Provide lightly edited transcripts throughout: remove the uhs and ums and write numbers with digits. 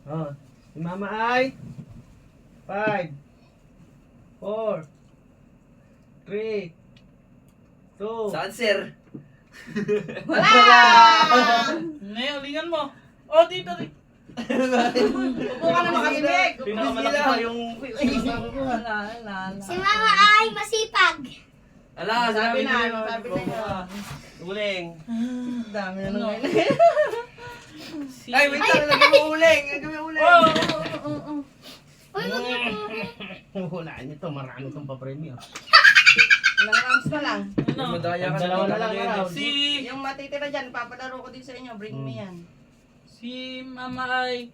Oh. Si Mama ay 5, 4, 3, 2. Saan, sir? Wala! Ngayon, lingan mo. Oh, dito, dito. Upo ka na makatibig. Pinakamalaki pa yung... Wala. Si Mama ay masipag. Ala, Sabi sabi na, na. sabi na yun. Uling. Dami na Ano? nung Si... Ay, wait lang. Lagyan mo uling. Lagyan mo uling. Oh. Uy, Hulaan nyo to, marami itong papremyo. Ilang rounds na lang. Ano? Madaya ka Dalawa na lang ngayon. araw. Si... Yung matitira dyan, papadaro ko din sa inyo. Bring me yan. Si Mama ay...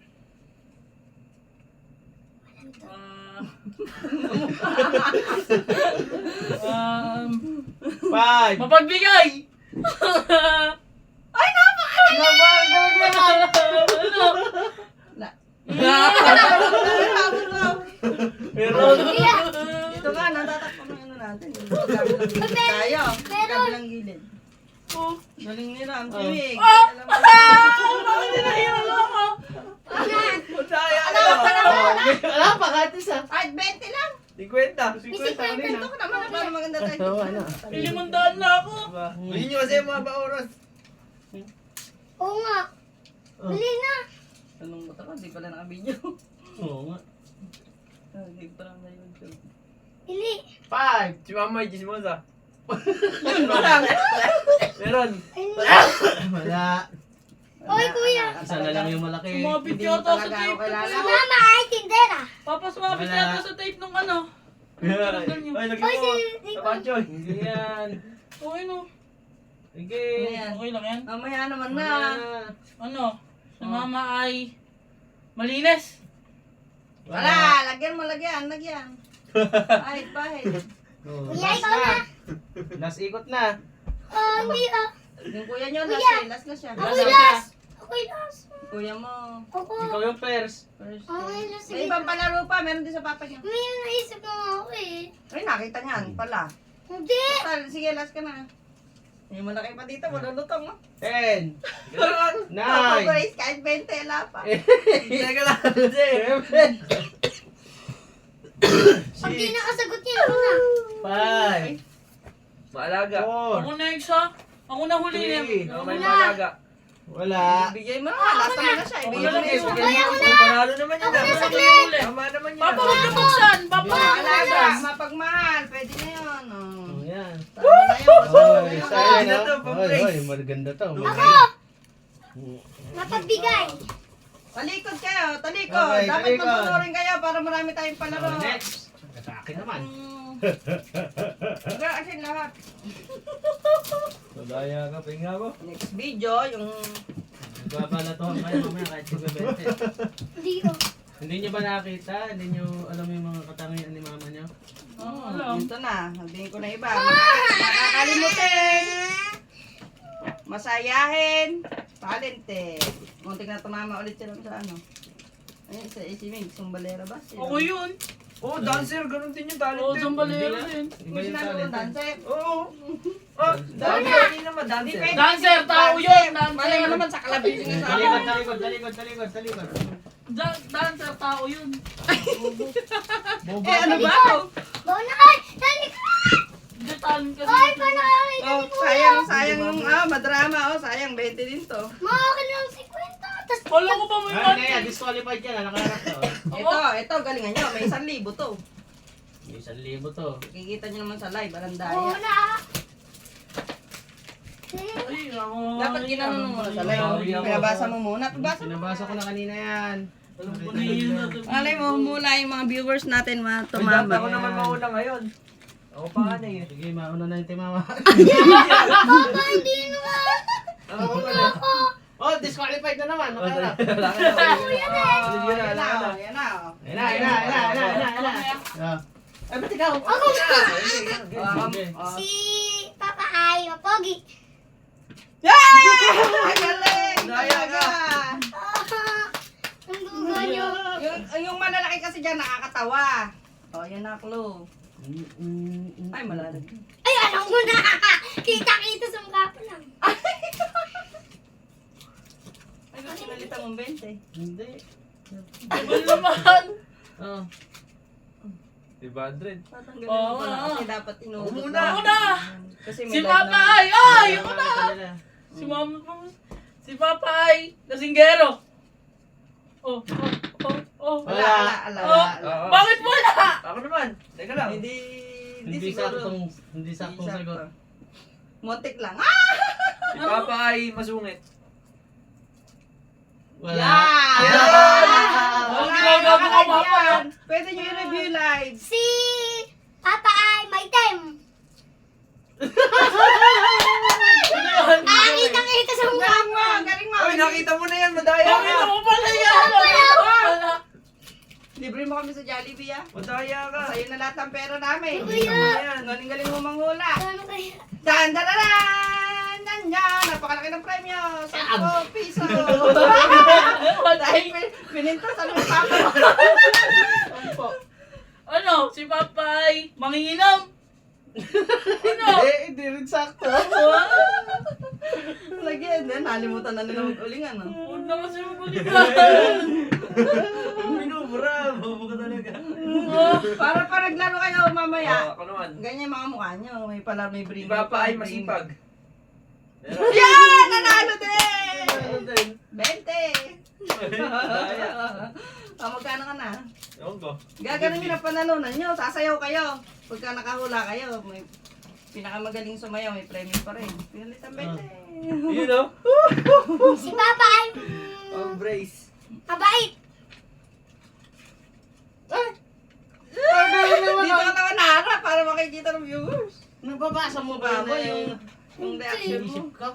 Um... 5. Mapagbigay! Meron. Dito nga, natatakpan ng ano natin. Tayo. Kabilang gilid. Oh. Galing ni Ram. Siwig. Bakit nahihirap ako? Madaya Ano ka. pa naman? Wala pa, kahit isa. Kahit 20 lang. 50. Ito ko naman para maganda tayo. Ito, ano? Ilimandaan na ako. Hindi nyo kasi mga ba-oras. oo nga. Dali na. Anong mata ko? Di pala naka-video. Oo nga. Hindi pa lang na YouTube. Dali. 5. Si Mama ay chismosa. Yun lang. Meron. Ay, Wala. Oy, kuya. Isa na lang yung malaki. Sumabit Hindi mo yata sa talaga tape. ako kilala. Si Mama ay tindera. Papa, sumabit Wala. yata sa tape nung ano. Tinanggal niyo. Ay, lagyan Oy, mo. si... Tapanchoy. Hindi yan. Okay no. Sige. Ayan. Okay lang yan. Mamaya naman na. Ano? Si Mama ay... Malinis. Wala. Lagyan mo, lagyan. Pahit. Oh, Kuya, last ikaw na. Last ikot na. Oh, hindi ah. Yung kuya nyo, Kuya. last na siya. Ako'y last. Ako'y last. Kuya mo. Ako. Ikaw yung first. First. Okay, last. May ibang palaro pa. Meron din sa papa niya. May naisip mo nga ako eh. Ay, nakita niyan pala. Hindi. Sige, last ka na. May malaki pa dito. Malulutong mo. 10. Papa 9. Grace, kahit 20, wala pa. Teka lang. 7. Pag di nakasagot niya, ako na. 5. Maalaga. 4. Ako na isa. Ako na huli niya. 3. Ako may maalaga. Wala. Bigay mo na. Last naman na siya. Ako Ibigay na mo lang na isa. yun. Ay, ako na. Panalo naman yun. Ako na ah. saglit. Tama naman yun. Papa, ah. huwag niyo buksan. Papa, Mga huwag niyo alaga, buksan. mapagmahal. Pwede na yun. Oh, yan. Tama na yun. Oy, Basta- sayang Maganda to, no? pang-praise. Oy, maganda to. Ako. Napagbigay. Talikod kayo, talikod. Okay, Dapat talikod. magtuturing kayo para marami tayong palaro. Oh, next. Sa akin naman. Girl, asin lahat. Madaya ka, pinga ko. Next video, yung... Nagbabalatuhan kayo mamaya kahit si Bebete. Hindi ko. Hindi nyo ba nakita? Hindi nyo alam yung mga katangian ni mama nyo? alam. Ito na, sabihin ko na iba. Makakalimutin. Masayahin. Talented. Muntik na tumama ulit sila sa ano. Ayun, sa Isimig, Sumbalera ba? Ako yun. Oh, dancer. Ganun din yung talent. Oo, din. sambalero din. Iba Kung yung sinabi ko, talent. dancer. Oo. Oh, dancer. Hindi naman dancer. Depende. Dancer, tao yun. Malay mo Dancer. naman sa kalabing nga sa Talikod, akin. talikod, talikod, talikod, talikod. Dancer, tao yun. Bobo. Ano ba? Bawa na kayo. Dali ka. Hindi talent kasi. Ay, paano kakita Oh, ni kuya? sayang yung madrama. Oh, sayang 20 din to. Makakalang 50. Tapos, Wala ko pa may Ah, na yan, disqualified yan. Nakaharap to. Ito, galingan nyo. May 1,000 to. May 1,000 to. Kikita nyo naman sa live, oo barandaya. na. Ay, ako. Dapat ginanong mo muna sa live. Pinabasa mo muna. Pabasa mo. Sinabasa ko na kanina yan. Alam ko na yun. Malay mo, mula yung mga viewers natin May dati tumama. ako naman mauna ngayon. Ako pa nga na eh. Sige, mauna na yung timama. Papa, hindi naman. Ako pa Una ako. Oh, disqualified na naman. Makaharap. Wala ka na. Sige na, Yan wala ka na. na, yan na. Ayun na, ayun na, ayun na, ayun na, ayun na. Ah. Ay, ba't ikaw? Ako na. Sige. Si Papa ay mapogi. Ay, galing! Daya ka. Ang duga niyo. Yung malalaki kasi dyan nakakatawa. Oh, yan na, clue. Ay, malalag. Ay, alam ko na. Kita-kita sa mukha pa lang. Ay, gusto nalita mong 20. Hindi. Tagal naman. Oh. 500. Tatanggalin Oo, mo pala oo. kasi dapat inuubos Ako na. Una! Kasi may Si live Papa na. ay! Ay! Ako na! Kanila. Si Mama pa. Si Papa ay! Lasinggero! Oh, Wala, ala. Oh, Oo. bakit wala? Ako naman. Teka lang. Hindi Hindi siguro. saktong sagot. Motik lang. Si Papa ay masungit. Wala. Yan! Ang ginagawa ko, Papa, yan. Pwede nyo i-review live. Si Papa ay maitim. Ah, kitang-kita sa mukha Galing mo. mo, galing mo. Uy, nakita mo na yan. Madaya Bakit ka. ako pala yan? Wala. Libre mo kami sa Jollibee, ah. Madaya ka. Sa'yo na lahat ng pera namin. Ano kaya? Yan. Galing-galing mo manghula. Ano kaya? Dan, dan, dan, dan, dan, dan. Napakalaki ng premyo. 10 piso. Dahil pinintas, ano yung papa mo? Sampo. Ano? Si Papa ay manginginom? Ano? Hindi rin sakto. Lagyan, then nalimutan na nila mag-ulingan, no? Huwag na kasi maguligan. Minubra. Bobo ka talaga. Para pa naglaro kayo mamaya. Ako naman. Ganyan yung mga mukha nyo. May pala, may Si bring. Papa ay masipag. Yan! Nanalo din! Ano din? 20! Madaya. Magkano ka na? Ewan ko. Gaganon nyo na panalunan nyo. Sasayaw kayo. Pagka nakahula kayo, may pinakamagaling sumayaw, may premyo pa rin. Pinalit ang 20. You know? Si Papa ay Ang brace. mabait. Dito ka naman naharap para makikita ng viewers. Nababasa mo ba Babo na yung reaction mo. isip ka?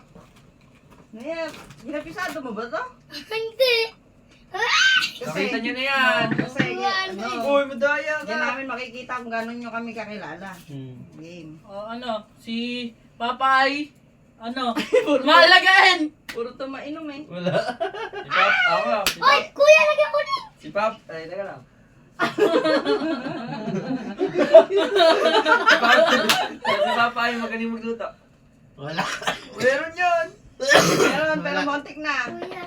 Ngayon, ginapisado mo ba to? Hindi. Nakita niyo na yan. Kasi, Uy, madaya Yan ka. namin makikita kung gano'n nyo kami kakilala. Game. Oh, ano? Si Papa ay ano? Mahalagain! Puro to mainom eh. Wala. Si Pap, ako. Si Oy, Pap. kuya, lagyan ko na. Si Pap. Ay, teka lang. Si Papa ay magaling magluto. Wala. Meron yun. Meron, pero montik na. Kuya.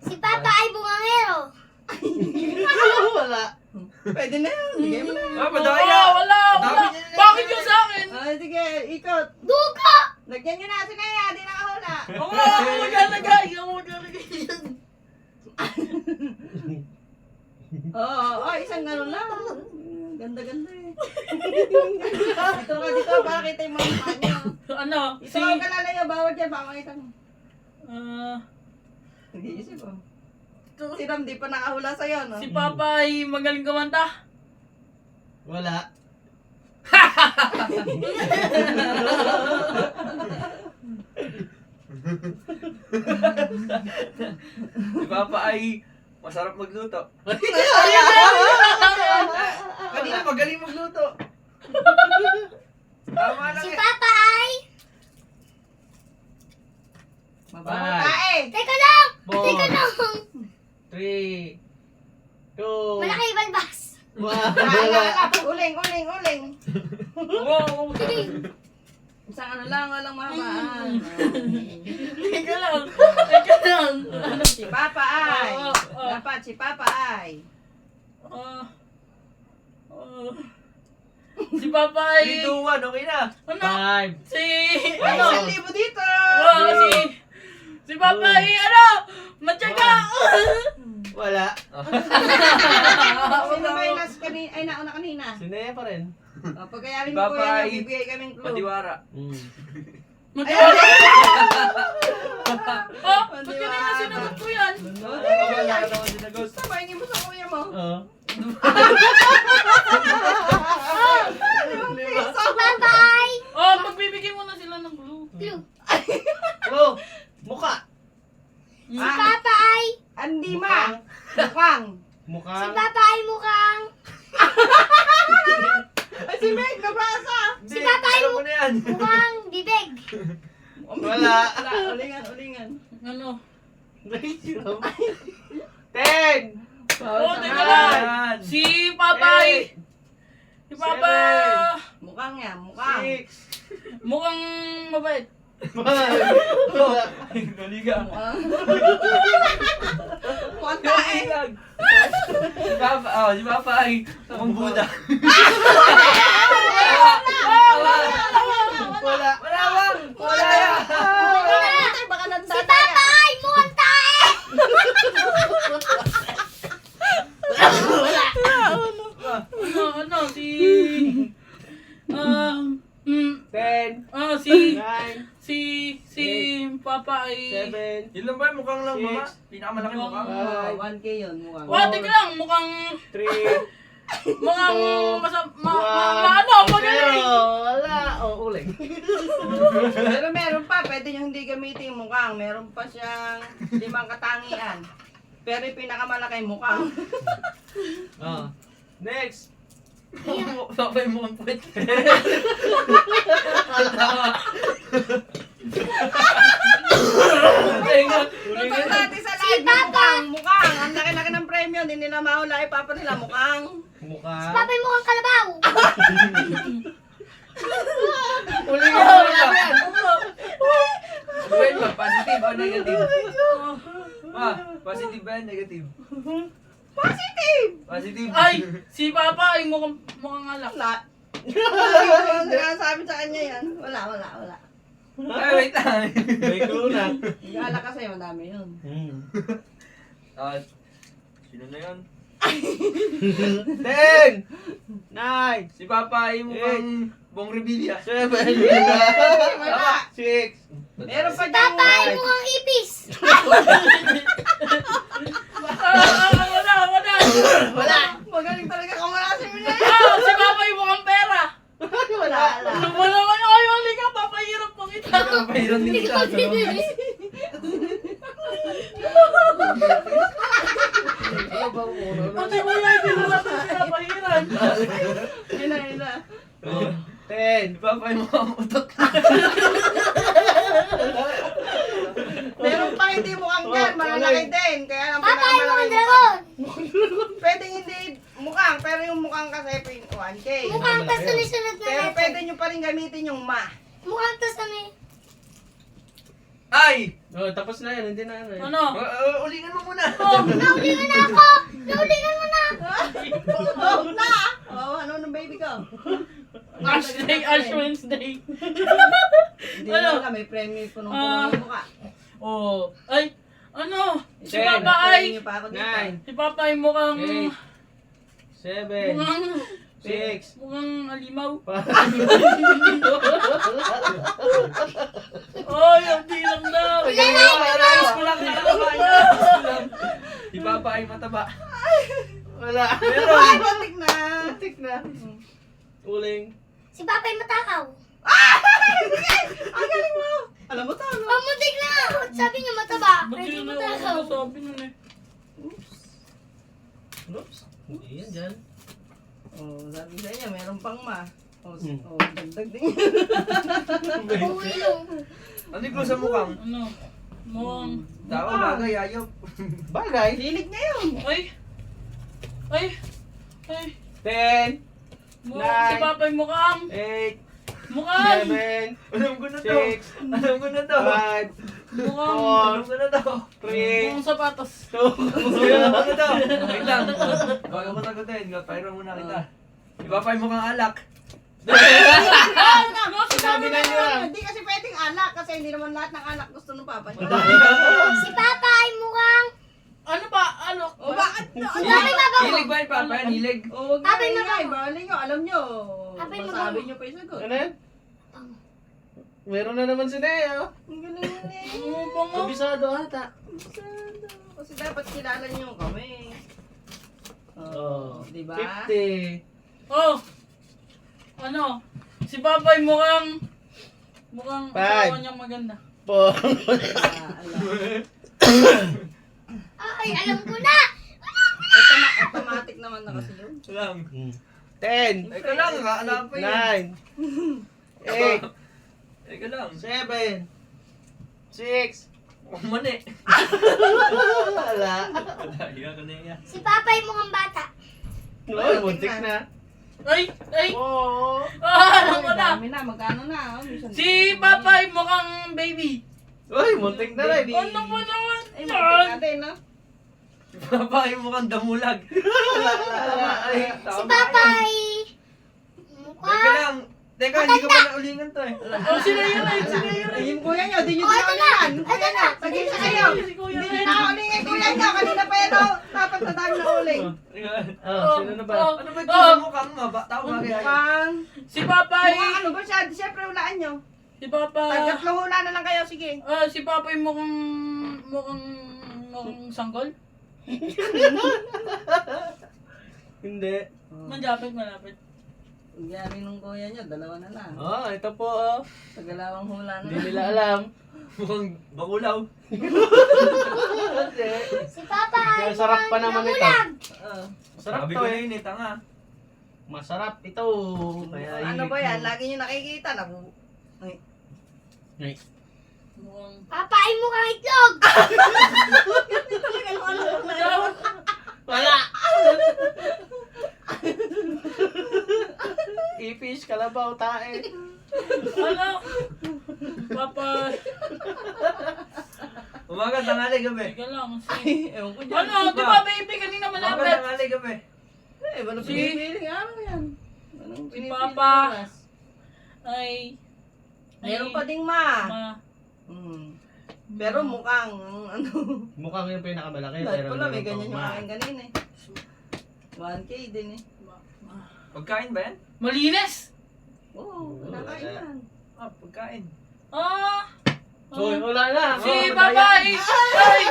Si Papa ay bungangero. Wala. Pwede na yun. Bigay mo na. Ah, madaya. Wala! Dami niya na- Bakit yung sa akin? Ah, sige, ikot. Duga. Lagyan nyo na si Naya, di nakahula. Ako maglalagay! Ako maglalagay yan! Oo, isang gano'n lang. Ganda-ganda eh. dito para kita yung mga mukha nyo. Ano? Ito Si... ang kalalayo, bawal dyan, baka makita mo. ah, Nag-iisip oh. Si Ram, di pa nakahula sa'yo, no? si Papa ay magaling kumanta. Wala. Si Papa ay masarap magluto. Kanina magaling magluto. Tama lang Si eh. Papa ay... Mabaho Bye. ka eh. Teka lang! Bon. Teka lang! 3, 2, Malaki balbas. Wala. Uling. Wow! Isang ano lang, walang mahamaan. Teka lang! Teka lang! Ano? Si Papa ay. Oo. Dapat si Papa ay. Ah, ah. Si Papa ay... 3, 2, 1, okay na. Ano? 5. Si... Ay, Ano? 1,000 dito. Si Papa ay ano? Matyaga! Wala. Sino ba yung last kanina? Ay, nauna kanina. Sinaya pa rin. Pagkayarin Si mo Papa po yan, ay bibigay kaming clue. Madiwara. Matyaga! Oh, ba't Di kanina ba? sinagot ko yan? Wala ka naman sinagot. Sabayin mo sa kuya mo. Oo. Si Papa ay... Oh, magbibigay mo na sila ng blue. Blue. Oh, mukha. Si Papa ay... Andima. Mukhang. Si Mukhang. Papa ay mukhang... Ay, si Meg, nabasa. Si Papa ay Alam mo na yan. mukhang bibig. Wala. Ulingan. Ano? 10. Oh, teka lang! Yan. Si Papa ay... Si Papa... Mukhang yan, mukhang. 6. Mukhang mabait. Galiga. Mukhang tae. Si Papa ay mukhang Buddha. Wala. Wala yan. Baka Si nandata Papa ay mukhang tae! Ano, si... Si Papa ay... 7, Yun lang ba? Mukhang lang mama. Six. Pinakamalaki mukha. 1K yun, mukhang. Wate ka lang, mukhang... 3, Mukhang... Magaling! Wala. Uling. Pero meron pa, pwede nyo hindi gamitin yung mukhang. Meron pa siyang 5 katangian. Pero yung pinakamalaki mukhang. Next. Papa ay mukhang puwet. Tutok natin sa live mukhang. Ang laki-laki ng premyo, hindi nila mahula papa nila mukhang. Si Mukha. Papa ay mukhang kalabaw! Uling yan. Wait ba? Positive o negative? Positive ba yan? Negative? Positive! Positive. Ay! Si Papa ay mukhang alak. Wala. Hindi na sabi sa kanya yan. Wala. Ay, wait lang. May clue na. Gala kasi, madami yun. Sino na yun? 10, 9, Si Papa ay mukhang Bong Revilla. 7, Wala. 6, Meron pa Si dyan. Papa ay mukhang ipis! Wala! Magaling talaga kamalasin mo na yan. Si Papa ay mukhang pera! Wala. Wala ka na kayo, halika, papahirap mo kita! Pahiran din siya. Pati mo yan, hindi na natin pinapahiran. Yun na. 10, Si Papa ay mukhang utot. Meron pa hindi mukhang dyan, malalaki din. Kaya ang Papa ay mukhang pinakamalaki dragon! Pwede hindi mukhang, pero yung mukhang kasi 1K. Mukhang tas sunod-sunod na Pero letter. pwede nyo pa rin gamitin yung ma. Mukhang tas na may... Ay! tapos na yan. Hindi na ano. Ano? Ulingan mo muna. Naulingan na ako! Naulingan mo na! Oh, na! Oh, ano nung baby ko? Ash Day, Ash Wednesday. Hindi Ano? na may premyo punong-punong yung mukha. Oh, ay, ano? Si Ten. Papa ay, Premyo pa ako dito. 9, si Papa ay mukhang, 7, mukhang, 6, mukhang alimaw. 5, Ay, ang bilang na. Ayos ko lang. Si Papa ay mataba. wala. Ay, batik na! Tik na. Uling. Si Papa ay matakaw! Ang galing mo! Alam mo to, ano? Pamuntik na! Sabi niya mataba! Ba't Pwede yun na matakaw! ako sabi nun eh. Oops. Hindi yan dyan. Oh, sabi sa inyo, meron pang ma. Oh, Hmm. oh dagdag din. Uwi lang. Ano yung clue sa mukhang? Ano? Mukhang, Tao, bagay, ayop. Bagay. Hilig niya yun. ay, ay, ay, 10, mukhang, si Papa ay mukhang, 8, mukhang, 7, Alam ko na to. 6, Alam ko na to. 5, mukhang, Alam ko na to. 3, mukhang sapatos. 2, Alam ko na to. Wait lang. Bago mo sagutin, pahira muna kita. Si Papa ay mukhang alak. Sabi na niyo lang. Hindi kasi pwedeng alak kasi hindi naman lahat ng alak gusto ng papa niya. Si Papa ay mukhang... Ano ba? Ano? O bakit no? Sabi Papa mo! Hilig ba yung Papa? Hilig? O huwag Papa, na mabaho. ingay, bali nyo, alam nyo. Papa, Masabi mabaho. nyo pa yung sagot. Ano yan? Meron na naman si Neo. Ang galing yun eh. Ano ba nga? Kabisado ata. Kasi dapat kilala nyo kami. Oh, Diba? 50. Oh! Ano? Si Papa ay mukhang Five. asawa niyang maganda. 4, Ay, alam ko na! Automatic naman na kasi yun. Lang. 10, Eka lang, alam pa yun. 9, 8, Eka lang. 7, 6, Mani. wala. Hiya ka na iya. Si Papa ay mukhang bata. Uy, muntik na. Ay! Ay! Oo. Alam ko na! Dami na, magkano na. Si Papa ay mukhang baby. Uy, muntik na rin. Baby. Ano ba naman? Ay, matik natin, no? Si Si Papay mukhang damulag. Ay, Si tama. Papay. Teka lang. Teka, hindi ko pa naulingan to eh. Oh, sila yun ay, sila yun ay. Ay, yung kuya nyo, di nyo Oh, ito na. dinaulingan. Kuya Ito nyo, na. sagin sa kayo. Si Kuya Hindi Ren. nyo nakaulingan kuya nyo. Kanina pa yan, oh. Dapat na tayo nauling. Oh, sino na ba? Ano ba ito mukhang tao ba kaya? Mukhang, Si Papay. mukhang ano ba siya? Siyempre, hulaan nyo. Si Papa. Tatlong hula na lang kayo, sige. Si Papay mukhang sanggol. Hindi. Malapit. Ang yari nung kuya nyo, dalawa na lang. Oh, ito po oh. Tagalawang hula na Hindi lang. nila alam. Mukhang bakulaw. Si Papay. Kaya sarap pa naman ito. Namulag. Masarap Sabi to ko eh. na yun eh, tanga. Masarap ito. Kaya Ano ba yan? Lagi nyo nakikita. Mukhang... Papay mo kang itlog. Wala! Ipis, kalabaw, tae. Ano? Papay. Umaga, tangali, gabi. Teka lang. Ewan ko dyan. Ano? Di ba baby kanina Umaga, malapit? tangali, gabi. Eh, walang Si- pinipiling araw yan. Walang Si pinipiling Papa. oras. Ay. Meron pa ding ma. Pero mukhang, ano, Mukhang yung pinakamalaki. lahat pero ko lang, may meron ganyan pang yung ma. aking kanina eh. 1K din eh. Pagkain ba yan? Malinis. Oo, kinakain wala. yan. Ah, pagkain. Uy, wala na. Si Oh, Papay. Ay.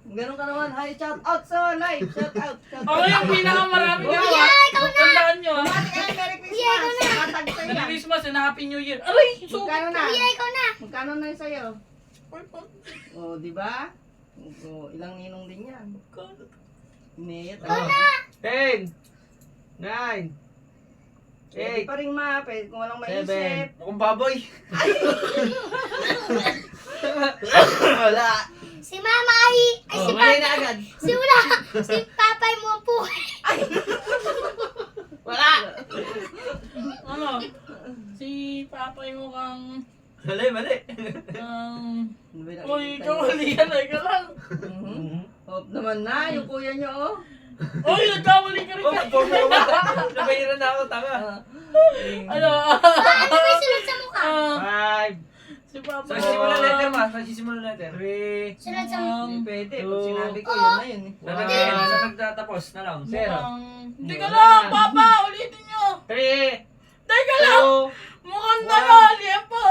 Ganun ka naman. Ay, shout out sa live. Shout out. Shout Ako out. yung pinakamarami nyo. Kuya, ikaw na. Tandaan nyo ha. Ate, ay, Merry Kuya, ikaw Christmas. na. Matag sa'yo Merry yan. Christmas and Happy New Year. Aray! So, Magkano na? Kuya, ikaw na. Magkano na yung sa'yo? O, di ba? O, ilang ninong din yan. Iniyat. Oh. 10, 9, Eh, 8, pa rin mapit kung walang maisip. 7. Mukhang baboy. Wala. Si Mama ay si mali Papa. na agad. Si Wala. Si Papay mo ang puhay. Wala. ano? Si Papay mukhang... Mali. Uy, ikaw mali yan. Ikaw lang. Hop naman na, yung kuya nyo, oh. Uy, nagkamali ka rin. Oh, pagpapala. Nabayiran na ako, tanga. Ano? Ano may sunod sa mukha? 5, Si Papay. Sa simulan letter, ma. Sa simulan letter. 3, Sunod sa mukha. Hindi pwede, pag two, sinabi ko, yun na yun eh. Sa nagtatapos na lang. 0, Hindi ka lang, Papa. Ulitin nyo. 3, Teka lang. 2, Mukhang talo. Liempo.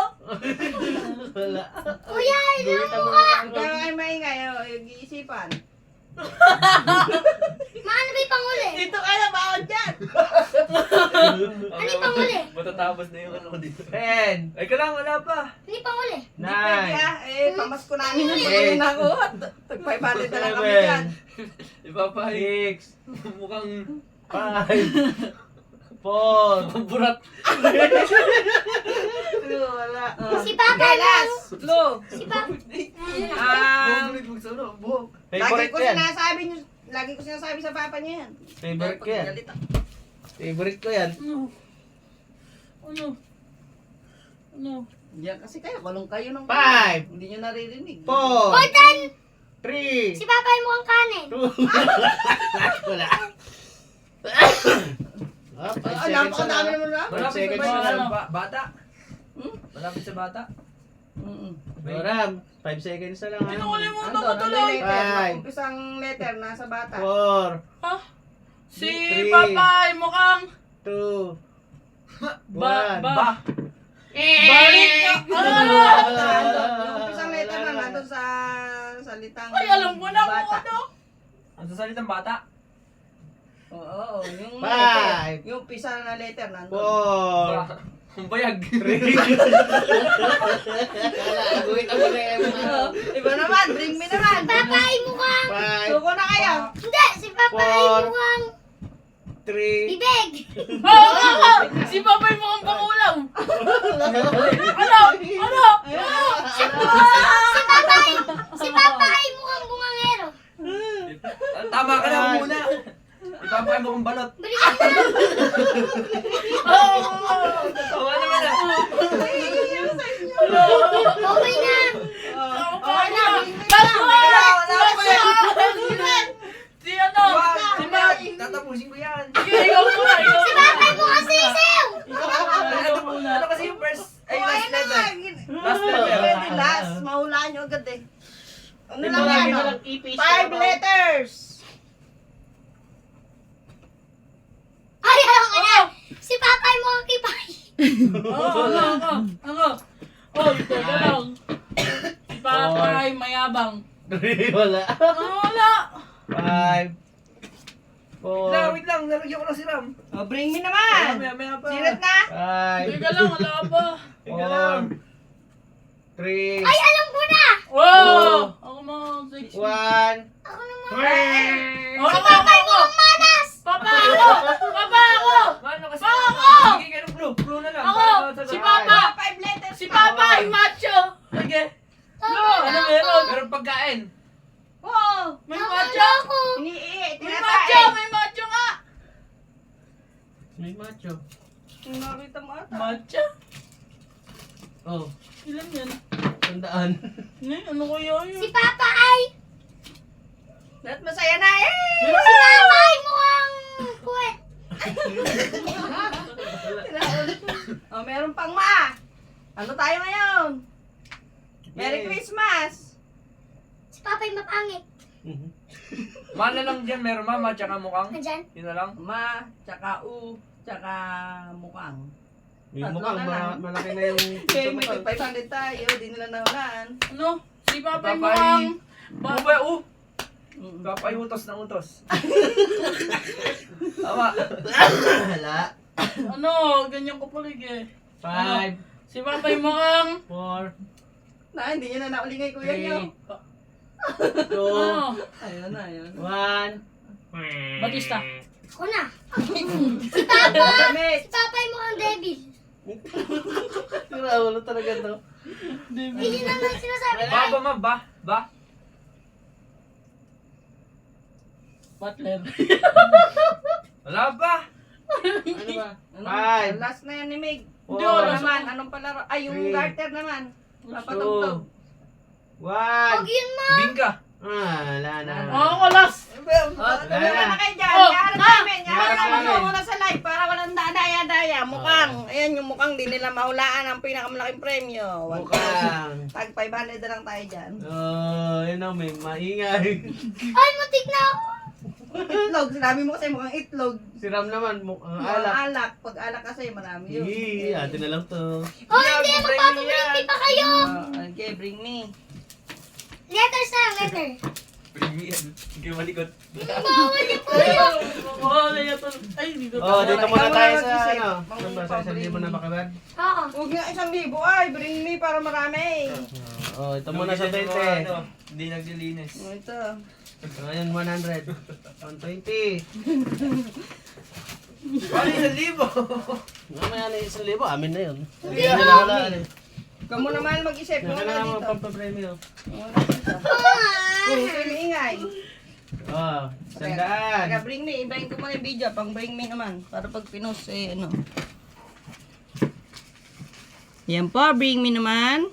wala. Kuya, ilang Guwitan mo mukha. na Huwag kang ay maingay, oh, yung iisipan. Ano ba yung panguli? Dito kaya, bawat dyan! Ano yung panguli? Matatapos na yung ano ko dito. 10, Ay, ka lang, wala pa. Ano yung panguli? Hindi pwede 9, ah, eh, pamasko namin yung Eight. pagkain ako. Tag-500 na lang kami dyan. Ipapay. 6, Mukhang 5, 4, burat. wala. Si Papay mo. Last, Flo. Si Papay. Bubulit magsuno, buhok. Favorite ko yan. Lagi ko sinasabi sa papa niya yan. Favorite ko yan. Favorite ko yan. Ano? Diyan kasi kayo, kulong kayo ng 5, Hindi nyo naririnig. 4, Bolton. 3, Si Papay mo ang kanin. 2, wala. Ah, 5 Ah, seconds napakadami na. naman na. Malapit seconds sa na lang. bata. Hmm? Malapit sa bata. Ram, 5 seconds na lang. ha? Kinakalimutan ko Ando, nandun tuloy. letter. Five. Umpisang letter, nasa bata. 4, Si Three. Papay mukhang... 2, Ba. 1. Balik ka. Yung umpisang letter na nandun sa salitang Ay, alam ko na kung bata. ano. Ang sasalitang bata. Oo, yung Five. letter. Yung umpisa na letter nandun. 4, Ang bayag. Iba naman, bring me naman. Papay mo kang. 5, Suko na kayo. Hindi, si Papay mo kang 3, bibig. Si Papay mukhang pangulam. Ano? Si Papay mo kang bungangero. Tama ka na muna. Ipapakay mo kong balot. Balikan mo. Tawa naman ah. Okay na. Tapos mahulaan nyo agad eh. Ano Ito lang lagi yan, na oh? lang ipis. 5 letters. Ay, alam ko na. Si Papay mo ang kipay. Ano? Oh, ito na lang. Si Papay, mayabang. Wala. Wala. 5, 4, Wait lang, nalagyan ko na si Ram. Oh, bring me naman. Maya pa. Sirat na. 5, Teka lang, wala pa. 4, 3, Ay, alam ko na. Wow! Ako mga 6. 1. Ako naman. Ako! Papay mo ang manas. Papa ako! Papa ako! Paano kasi? Ako! Sige, ganun clue. Clue na lang. Ako! Si Papa! 5 letters. Si Papa ay macho! Sige. Ano meron? Meron pagkain. Oo. May Tama macho! na ako. Iniihi. May macho! May macho nga! May macho. Nakita mo ata. Macho? Oh, Ilan yan? tandaan. Ano kaya yun? Si Papa ay. Lahat masaya na eh. Si Papay mo ang puwet. Oh, meron pang ma. Ano tayo ngayon? Merry Yay. Christmas. Si Papay mapangit. Mana lang dyan, meron mama, tsaka mukhang. Nandyan. Yun na lang. Ma, tsaka u, tsaka mukhang. May Tatlo mukhang na lang. malaki na yung Okay, piso may mo. 500 tayo. Di nila nahulaan. Ano? Si Papay mo Papay. ang... Bubay, Papay utos ng utos. Tama. Wala. Ano? Ganyan ko palig eh. 5, Si Papay mo ang... 4, Na, hindi nyo na naulingay kuya nyo. 3, 2, Ano? Ayun na, ayun. 1. Batista. Ako na. Damit. Si Papay mo ang devil. Tira, wala talaga to. Hindi naman sinasabi ko. Ba, ma, ba? Butler. Wala ba? Ano ba? Ano? 5, Last na yan ni Meg. Hindi, Ano wala naman? Anong palaro? Ay, yung Three. garter naman. Papatugtog. 1. Huwag yun ma. Bingka. Wala na. Ako last. Dalawa na kayo dyan. Oh, Yaran ah! namin. Yaran Yaran namin namin. muna sa live para walang daya-daya. Mukhang. Ayan yung mukhang di nila mahulaan ang pinakamalaking premyo. Mukhang. Tag 500 na lang tayo dyan. Oh, yun o, may maingay. Ay, mutik na ako. Itlog. Sinabi mo kasi mukhang itlog. Si Ram naman, mukhang Mukhang alak. alak. Pag alak kasi marami yun. Hindi, atin na lang to. Oh, hindi. Magpapabrinti pa kayo. Okay, bring me. Letters na lang, letter. Bring me yan. Sige, malikot. Bawal yung puyo. Oh, ito. Ay, dito. Oh, dito Ikaw muna muna tayo sa mag-isip. ano. Mang- Ano ba, sa isang libo na bakabad? Oo. Huwag nga 1,000 ay. Bring me para marami. Oh, ito muna sa 20. Hindi naglilinis. Oh, ito. Ngayon, 100. 120. Paano 1,000? Mamaya na 1,000, amin na yun. Hindi Hindi na. na wala. Ikaw mo naman mag-isip. Yan Muna ka na dito. naman pampapremyo. Muna dito. Kung sino ingay. Oh, Taga 100. bring me. Ibahin ko muna yung video. Pang bring me naman. Para pag pinost eh ano. Yan po. Bring me naman.